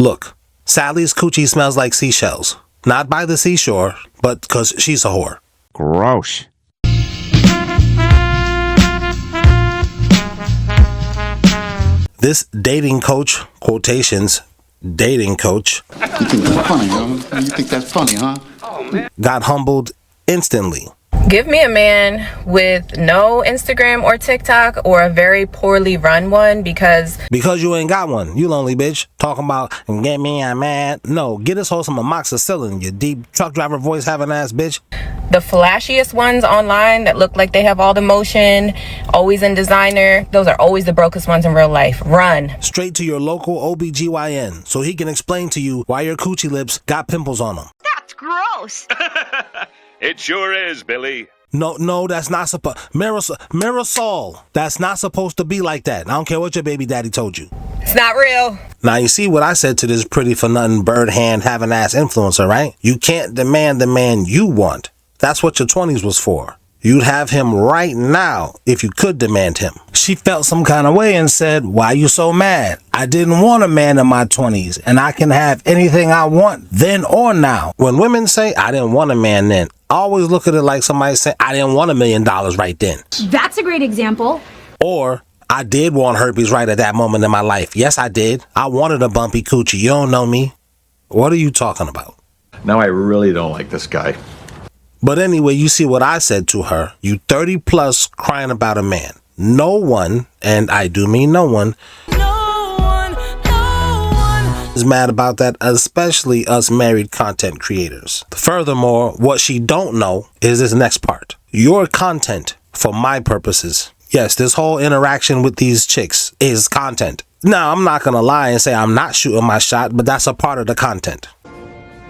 Look, Sally's coochie smells like seashells. Not by the seashore, but because she's a whore. Gross. This dating coach, quotations, dating coach, You think that's funny, huh? You think that's funny, huh? got humbled instantly. Give me a man with no Instagram or TikTok or a very poorly run one because you ain't got one. You lonely bitch. Talking about, get me a man. No, get us whole some amoxicillin, you deep truck driver voice having ass bitch. the flashiest ones online that look like they have all the motion, always in designer, those are always the brokest ones in real life. Run. Straight to your local OBGYN so he can explain to you why your coochie lips got pimples on them. That's gross. It sure is, Billy. No, that's not supposed. Marisol, that's not supposed to be like that. I don't care what your baby daddy told you. It's not real. Now you see what I said to this pretty for nothing bird hand having ass influencer, right? You can't demand the man you want. That's what your 20s was for. You'd have him right now if you could demand him. She felt some kind of way and said, why you so mad? I didn't want a man in my 20s and I can have anything I want then or now. When women say, I didn't want a man then, I always look at it like somebody saying, I didn't want $1 million right then. That's a great example. Or, I did want herpes right at that moment in my life. Yes, I did. I wanted a bumpy coochie. You don't know me. What are you talking about? Now I really don't like this guy. But anyway, you see what I said to her. You 30 plus crying about a man. No one, and I do mean no one, is mad about that, especially us married content creators. Furthermore, what she don't know is this next part. Your content, for my purposes. Yes, this whole interaction with these chicks is content. Now, I'm not gonna lie and say I'm not shooting my shot, but that's a part of the content.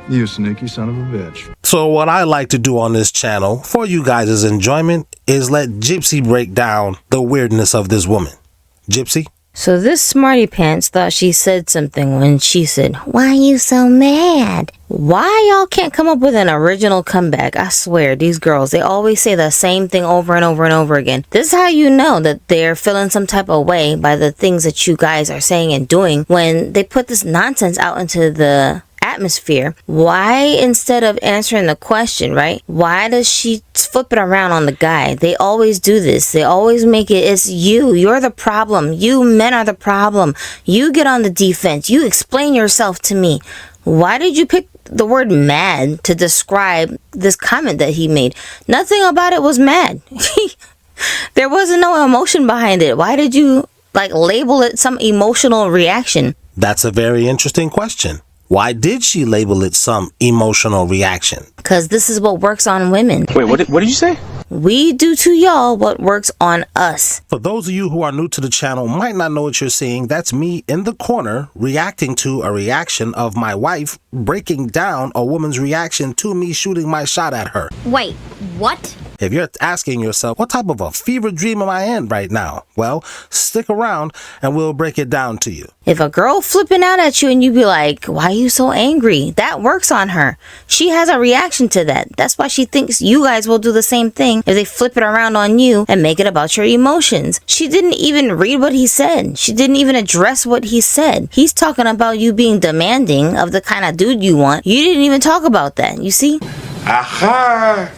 You sneaky son of a bitch. So what I like to do on this channel, for you guys' enjoyment, is let Gypsy break down the weirdness of this woman. Gypsy? So this smarty pants thought she said something when she said, why are you so mad? Why y'all can't come up with an original comeback? I swear, these girls, they always say the same thing over and over and over again. This is how you know that they're feeling some type of way by the things that you guys are saying and doing when they put this nonsense out into the atmosphere. Why, instead of answering the question, right? Why does she flip it around on the guy? They always do this. They always make it, it's you. You're the problem. You men are the problem. You get on the defense. You explain yourself to me. Why did you pick the word mad to describe this comment that he made? Nothing about it was mad. There wasn't no emotion behind it. Why did you label it some emotional reaction? That's a very interesting question. Why did she label it some emotional reaction? Because this is what works on women. Wait, what did you say? We do to y'all what works on us. For those of you who are new to the channel, might not know what you're seeing, that's me in the corner reacting to a reaction of my wife breaking down a woman's reaction to me shooting my shot at her. Wait, what? If you're asking yourself, what type of a fever dream am I in right now? Well, stick around and we'll break it down to you. If a girl flipping out at you and you be like, why are you so angry? That works on her. She has a reaction to that. That's why she thinks you guys will do the same thing if they flip it around on you and make it about your emotions. She didn't even read what he said. She didn't even address what he said. He's talking about you being demanding of the kind of dude you want. You didn't even talk about that. You see? Aha!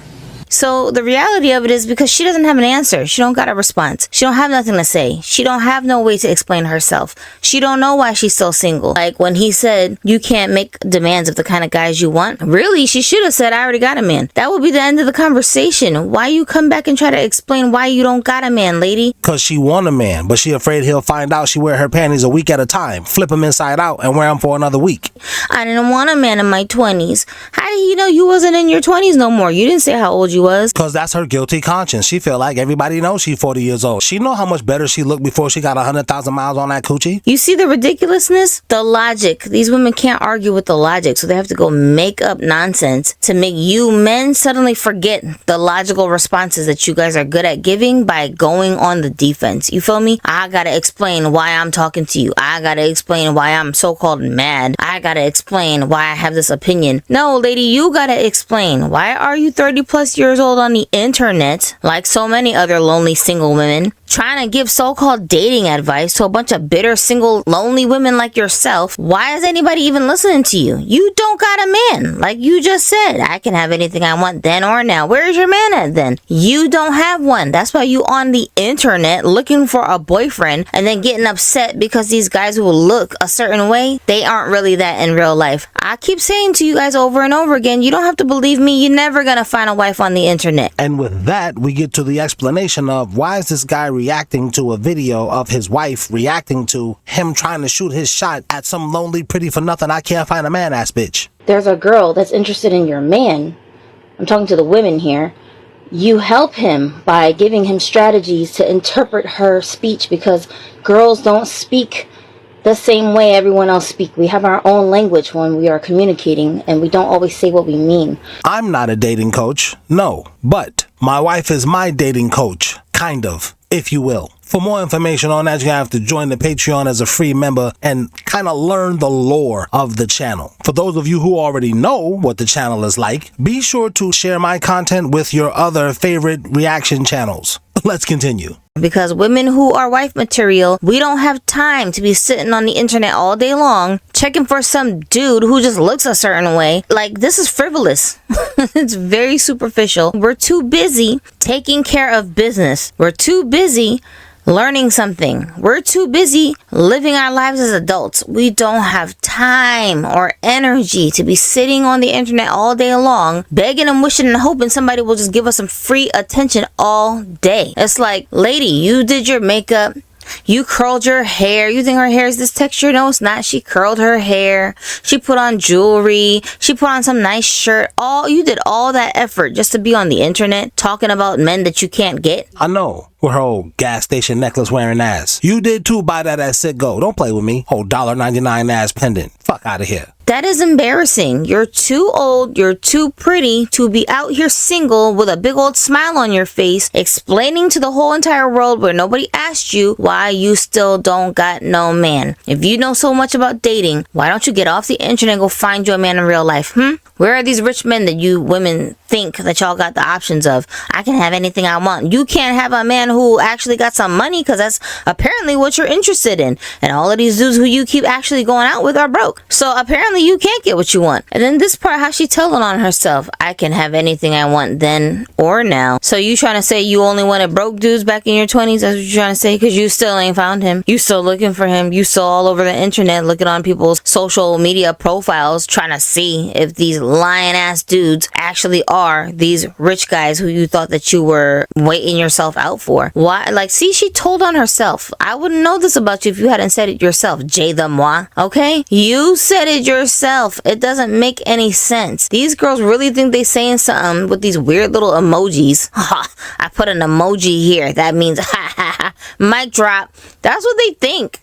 So the reality of it is because she doesn't have an answer. She don't got a response. She don't have nothing to say. She don't have no way to explain herself. She don't know why she's still single. Like when he said, you can't make demands of the kind of guys you want. Really, she should have said, I already got a man. That would be the end of the conversation. Why you come back and try to explain why you don't got a man, lady? Because she want a man, but she afraid he'll find out she wear her panties a week at a time, flip them inside out, and wear them for another week. I didn't want a man in my 20s. How did you know you wasn't in your 20s no more? You didn't say how old you was. Because that's her guilty conscience. She feel like everybody knows she's 40 years old. She know how much better she looked before she got 100,000 miles on that coochie. You see the ridiculousness? The logic. These women can't argue with the logic, so they have to go make up nonsense to make you men suddenly forget the logical responses that you guys are good at giving by going on the defense. You feel me? I gotta explain why I'm talking to you. I gotta explain why I'm so-called mad. I gotta explain why I have this opinion. No, lady, you gotta explain. Why are you 30 plus years old on the internet, like so many other lonely single women, trying to give so-called dating advice to a bunch of bitter, single, lonely women like yourself. Why is anybody even listening to you? You don't got a man. Like you just said, I can have anything I want then or now. Where's your man at then? You don't have one. That's why you on the internet looking for a boyfriend and then getting upset because these guys who look a certain way, they aren't really that in real life. I keep saying to you guys over and over again, you don't have to believe me. You're never gonna find a wife on the internet. And with that, we get to the explanation of why is this guy reacting to a video of his wife reacting to him trying to shoot his shot at some lonely, pretty for nothing, I can't find a man ass bitch. There's a girl that's interested in your man. I'm talking to the women here. You help him by giving him strategies to interpret her speech, because girls don't speak the same way everyone else speak. We have our own language when we are communicating, and we don't always say what we mean. I'm not a dating coach, no, but my wife is my dating coach, kind of, if you will. For more information on that, you have to join the Patreon as a free member and kind of learn the lore of the channel. For those of you who already know what the channel is like, be sure to share my content with your other favorite reaction channels. Let's continue. Because women who are wife material, we don't have time to be sitting on the internet all day long checking for some dude who just looks a certain way. Like, this is frivolous. It's very superficial. We're too busy taking care of business. We're too busy learning something. We're too busy living our lives as adults. We don't have time or energy to be sitting on the internet all day long, begging and wishing and hoping somebody will just give us some free attention all day. It's like, lady, you did your makeup. You curled your hair. You think her hair is this texture? No, it's not. She curled her hair. She put on jewelry. She put on some nice shirt. You did all that effort just to be on the internet talking about men that you can't get. I know. With her old gas station necklace wearing ass. You did too, buy that at Citgo. Don't play with me. Old $1.99 ass pendant. Fuck out of here. That is embarrassing. You're too old, you're too pretty to be out here single with a big old smile on your face, explaining to the whole entire world where nobody asked you why you still don't got no man. If you know so much about dating, why don't you get off the internet and go find your man in real life, Where are these rich men that you women think that y'all got the options of? I can have anything I want. You can't have a man who actually got some money, because that's apparently what you're interested in. And all of these dudes who you keep actually going out with are broke. So apparently you can't get what you want. And then this part, how she telling on herself, I can have anything I want then or now. So you trying to say you only wanted broke dudes back in your 20s? That's what you're trying to say? Because you still ain't found him. You still looking for him. You still all over the internet looking on people's social media profiles trying to see if these lying ass dudes actually are these rich guys who you thought that you were waiting yourself out for. Why? Like, see, she told on herself. I wouldn't know this about you if you hadn't said it yourself, Jay the Moi. Okay? You said it yourself. It doesn't make any sense. These girls really think they saying something with these weird little emojis. Ha! I put an emoji here. That means ha ha ha. Mic drop. That's what they think.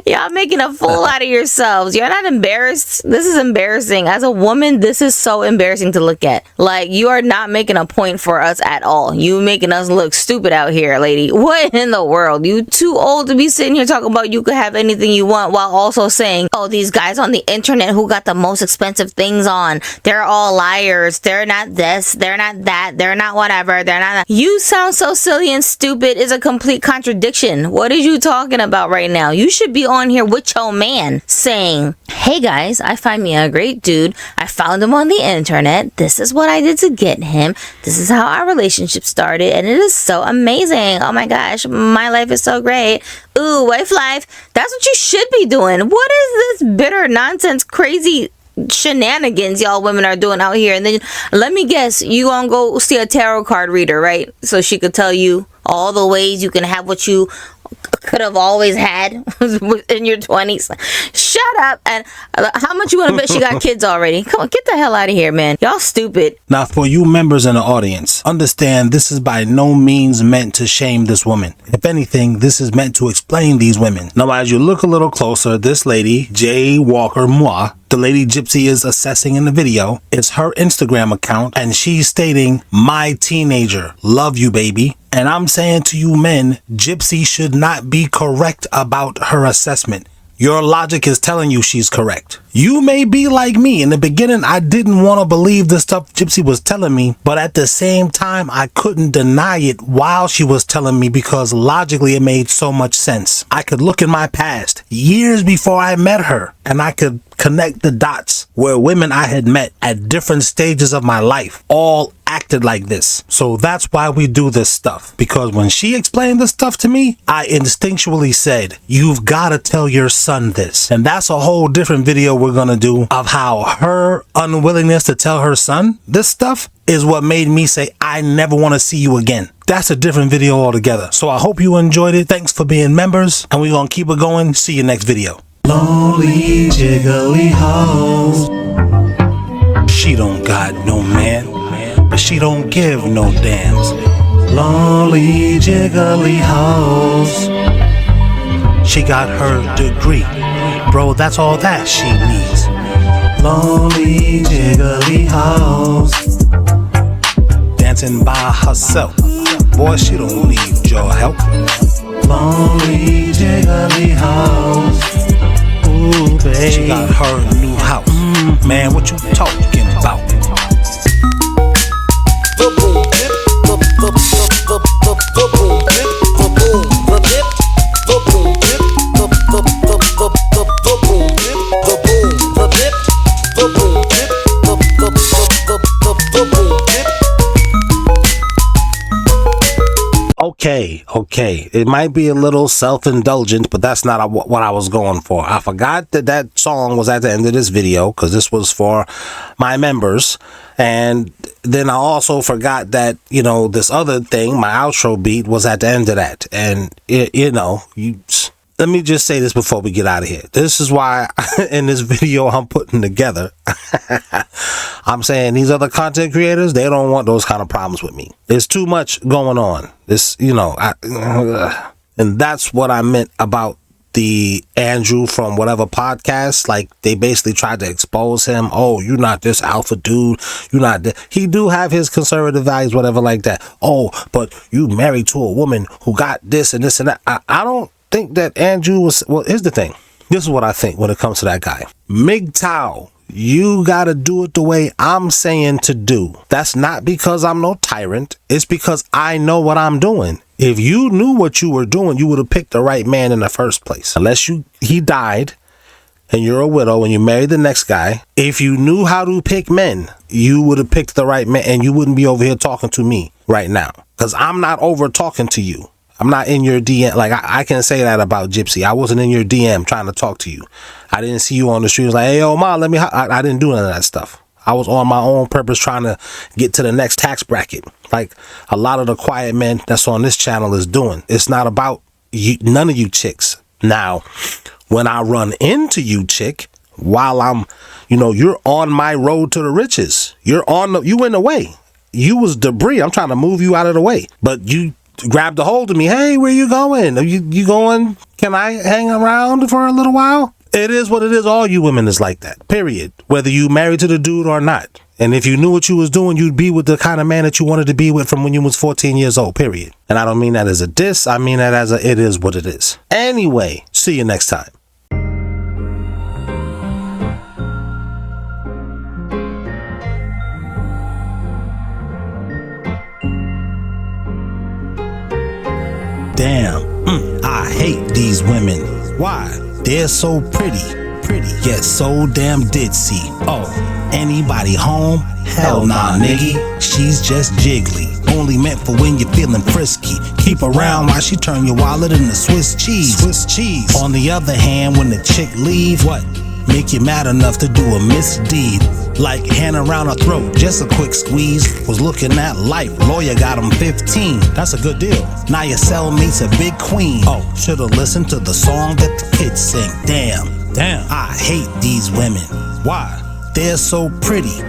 Y'all making a fool out of yourselves. You're not embarrassed. This is embarrassing. As a woman, this is so embarrassing to look at. Like, you are not making a point for us at all. You making us look stupid out here, lady. What in the world? You too old to be sitting here talking about you could have anything you want while also saying, oh, these guys on the internet who got the most expensive things on, they're all liars. They're not this. They're not that. They're not whatever. They're not that. You sound so silly and stupid. It's a complete contradiction. What are you talking about right now? You should be on here with your man saying, hey guys, I find me a great dude. I found him on the internet. This is what I did to get him. This is how our relationship started. And it is so amazing. Oh my gosh, my life is so great. Ooh, wife life. That's what you should be doing. What is this bitter nonsense, crazy shenanigans y'all women are doing out here? And then let me guess, you gonna go see a tarot card reader, right? So she could tell you all the ways you can have what you could have always had in your 20s. Shut up. And how much you want to bet she got kids already? Come on, get the hell out of here, man. Y'all stupid. Now, for you members in the audience, understand this is by no means meant to shame this woman. If anything, this is meant to explain these women. Now, as you look a little closer, this lady, Jay Walker Moi, the lady Gypsy is assessing in the video, is her Instagram account, and she's stating, my teenager, love you, baby. And I'm saying to you men, Gypsy should not be correct about her assessment. Your logic is telling you she's correct. You may be like me. In the beginning, I didn't want to believe the stuff Gypsy was telling me, but at the same time, I couldn't deny it while she was telling me because logically it made so much sense. I could look in my past, years before I met her, and I could connect the dots where women I had met at different stages of my life all acted like this. So that's why we do this stuff. Because when she explained this stuff to me, I instinctually said, you've got to tell your son this. And that's a whole different video we're going to do of how her unwillingness to tell her son this stuff is what made me say, I never want to see you again. That's a different video altogether. So I hope you enjoyed it. Thanks for being members. And we're going to keep it going. See you next video. Lonely jiggly hoes. She don't got no man, but she don't give no dams. Lonely jiggly hoes. She got her degree, bro, that's all that she needs. Lonely jiggly hoes. Dancing by herself, boy, she don't need your help. Lonely jiggly hoes. Ooh, babe. She got her new house. Man, what you talking about? Okay. It might be a little self-indulgent, but that's not what I was going for. I forgot that song was at the end of this video because this was for my members. And then I also forgot that, you know, this other thing, my outro beat, was at the end of that. And, let me just say this before we get out of here. This is why in this video I'm putting together, I'm saying these other content creators, they don't want those kind of problems with me. There's too much going on. This, and that's what I meant about the Andrew from whatever podcast. Like, they basically tried to expose him. Oh, you're not this alpha dude. You're not this. He do have his conservative values, whatever like that. Oh, but you married to a woman who got this and this and that. I don't think that Andrew was, well, here's the thing. This is what I think when it comes to that guy. MGTOW, you gotta do it the way I'm saying to do. That's not because I'm no tyrant. It's because I know what I'm doing. If you knew what you were doing, you would have picked the right man in the first place. Unless he died and you're a widow and you married the next guy. If you knew how to pick men, you would have picked the right man and you wouldn't be over here talking to me right now. Because I'm not over talking to you. I'm not in your DM. Like, I can say that about Gypsy. I wasn't in your DM trying to talk to you. I didn't see you on the street. I was like, hey, yo, ma, let me. I didn't do none of that stuff. I was on my own purpose trying to get to the next tax bracket. Like a lot of the quiet men that's on this channel is doing. It's not about you, none of you chicks. Now, when I run into you, chick, while I'm, you're on my road to the riches. You in the way. You was debris. I'm trying to move you out of the way. But you grabbed a hold of me. Hey, where you going? Are you going? Can I hang around for a little while? It is what it is. All you women is like that, period. Whether you married to the dude or not. And if you knew what you was doing, you'd be with the kind of man that you wanted to be with from when you was 14 years old, period. And I don't mean that as a diss. I mean that as it is what it is. Anyway, see you next time. Damn, I hate these women. Why? They're so pretty, yet so damn ditzy. Oh, anybody home? Hell nah, nigga. She's just jiggly. Only meant for when you're feeling frisky. Keep around while she turn your wallet into Swiss cheese. On the other hand, when the chick leave, what? Make you mad enough to do a misdeed. Like hand around her throat, just a quick squeeze. Was looking at life, lawyer got him 15. That's a good deal. Now your cellmate's a big queen. Oh, should've listened to the song that the kids sing. Damn, I hate these women. Why? They're so pretty,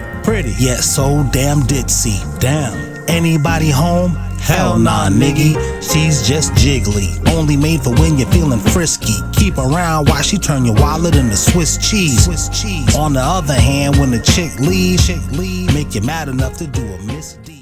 yet so damn ditzy. Damn, anybody home? Hell nah, nigga. She's just jiggly. Only made for when you're feeling frisky. Keep around while she turn your wallet into Swiss cheese. On the other hand, when the chick leave, make you mad enough to do a misdeed.